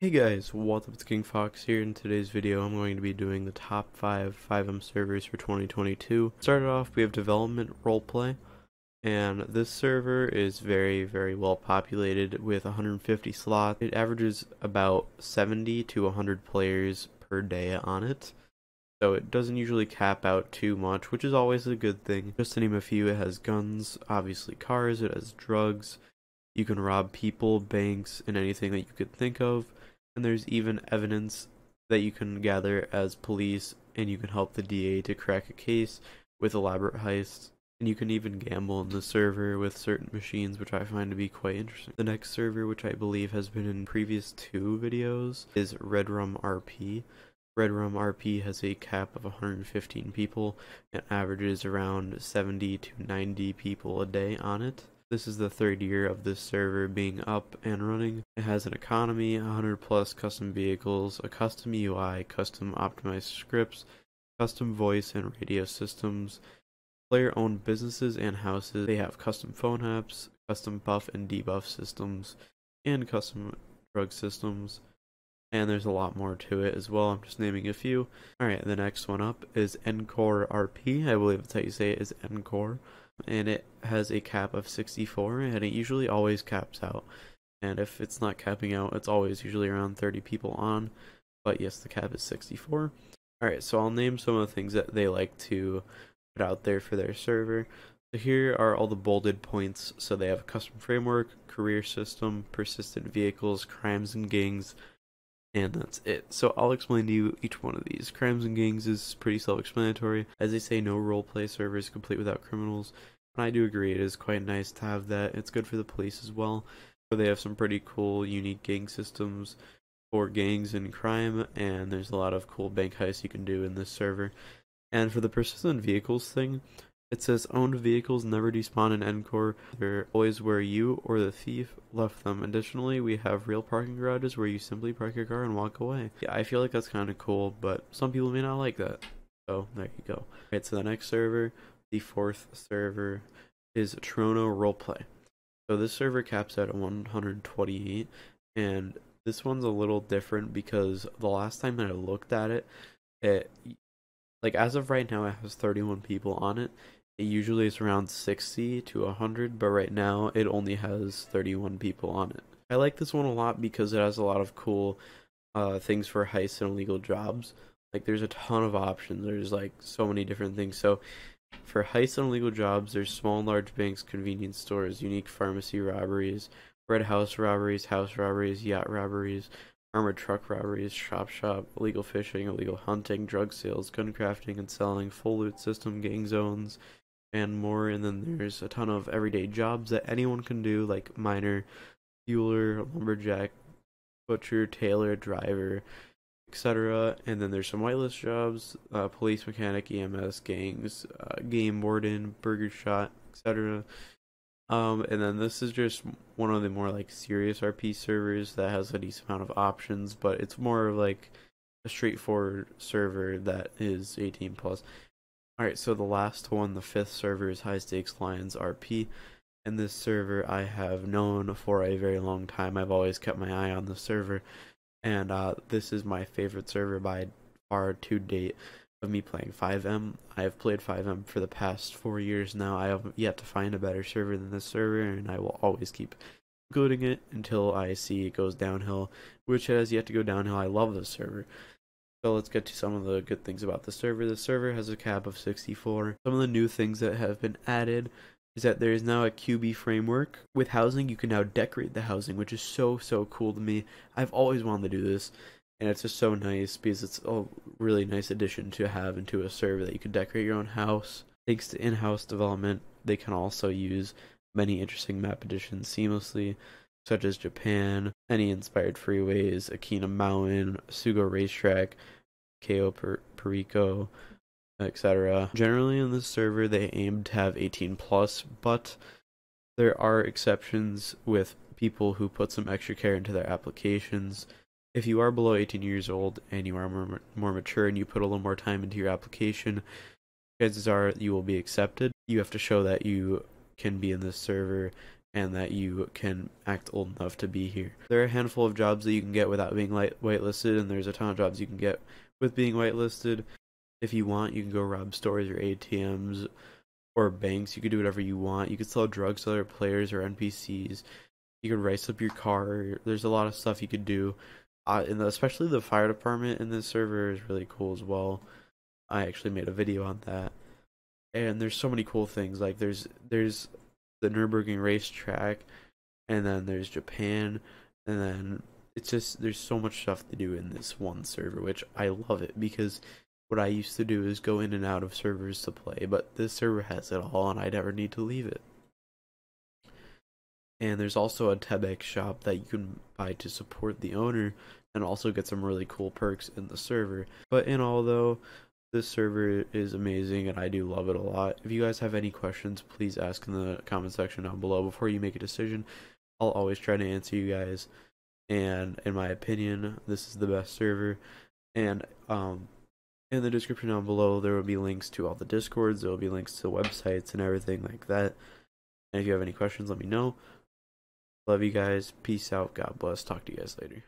Hey guys, what's up? It's King Fox here. In today's video, I'm going to be doing the top 5 FiveM servers for 2022. Started off, we have Development Roleplay, and this server is very well populated with 150 slots. It averages about 70 to 100 players per day on it, so it doesn't usually cap out too much, which is always a good thing. Just to name a few, it has guns, obviously cars, it has drugs. You can rob people, banks, and anything that you could think of. And there's even evidence that you can gather as police, and you can help the DA to crack a case with elaborate heists. And you can even gamble in the server with certain machines, which I find to be quite interesting. The next server, which I believe has been in previous 2 videos, is RedrumRP. RedrumRP has a cap of 115 people and averages around 70 to 90 people a day on it. This is the 3rd year of this server being up and running. It has an economy, 100 plus custom vehicles, a custom UI, custom optimized scripts, custom voice and radio systems, player-owned businesses and houses. They have custom phone apps, custom buff and debuff systems, and custom drug systems. And there's a lot more to it as well. I'm just naming a few. Alright, the next one up is Encore RP. I believe that's how you say it, is Encore. And it has a cap of 64, and it usually always caps out. And if it's not capping out, it's always usually around 30 people on. But yes, the cap is 64. Alright, so I'll name some of the things that they like to put out there for their server. So here are all the bolded points. So they have a custom framework, career system, persistent vehicles, crimes and gangs, and that's it. So I'll explain to you each one of these. Crimes and gangs is pretty self-explanatory. As they say, no roleplay server is complete without criminals. And I do agree, it is quite nice to have that. It's good for the police as well, where they have some pretty cool, unique gang systems for gangs and crime, and there's a lot of cool bank heists you can do in this server. And for the persistent vehicles thing, it says owned vehicles never despawn in Encore. They're always where you or the thief left them. Additionally, we have real parking garages where you simply park your car and walk away. Yeah, I feel like that's kind of cool, but some people may not like that. So there you go. Alright, so the next server, the 4th server, is Trono Roleplay. So this server caps out at 128, and this one's a little different because the last time that I looked at it, like as of right now, it has 31 people on it. It usually is around 60 to 100, but right now it only has 31 people on it. I like this one a lot because it has a lot of cool things for heists and illegal jobs. Like there's a ton of options. There's like so many different things. So for heists and illegal jobs, there's small and large banks, convenience stores, unique pharmacy robberies, red house robberies, yacht robberies, armored truck robberies, shop, illegal fishing, illegal hunting, drug sales, gun crafting and selling, full loot system, gang zones, and more. And then there's a ton of everyday jobs that anyone can do, like miner, fueler, lumberjack, butcher, tailor, driver, etc. And then there's some whitelist jobs, police, mechanic, EMS, gangs, game warden, burger shot, etc. And then this is just one of the more like serious RP servers that has a decent amount of options, but it's more like a straightforward server that is 18 plus. Alright, so the last one, the 5th server, is High Stakes Lions RP. And this server I have known for a very long time. I've always kept my eye on the server, and this is my favorite server by far to date of me playing FiveM. I have played FiveM for the past 4 years now. I have yet to find a better server than this server, and I will always keep including it until I see it goes downhill, which it has yet to go downhill. I love this server. So let's get to some of the good things about the server. The server has a cap of 64. Some of the new things that have been added is that there is now a QB framework. With housing, you can now decorate the housing, which is so cool to me. I've always wanted to do this, and it's just so nice because it's a really nice addition to have into a server that you can decorate your own house. Thanks to in-house development, they can also use many interesting map additions seamlessly, such as Japan, any inspired freeways, Akina Mountain, Sugo Racetrack, Ko Perico, etc. Generally in this server they aim to have 18 plus, but there are exceptions with people who put some extra care into their applications. If you are below 18 years old and you are more mature and you put a little more time into your application, chances are you will be accepted. You have to show that you can be in this server and that you can act old enough to be here. There are a handful of jobs that you can get without being whitelisted, and there's a ton of jobs you can get with being whitelisted. If you want, you can go rob stores or ATMs or banks. You could do whatever you want. You could sell drugs to other players or NPCs. You could race up your car. There's a lot of stuff you could do. And especially the fire department in this server is really cool as well. I actually made a video on that. And there's so many cool things. Like there's the Nürburgring racetrack, and then there's Japan, and then it's just there's so much stuff to do in this one server, which I love it, because what I used to do is go in and out of servers to play, but this server has it all and I never need to leave it. And there's also a Tebex shop that you can buy to support the owner and also get some really cool perks in the server. But in all though, this server is amazing and I do love it a lot. If you guys have any questions, please ask in the comment section down below before you make a decision. I'll always try to answer you guys. And in my opinion, this is the best server. And in the description down below, there will be links to all the Discords, there will be links to websites and everything like that. And if you have any questions, let me know. Love you guys. Peace out. God bless. Talk to you guys later.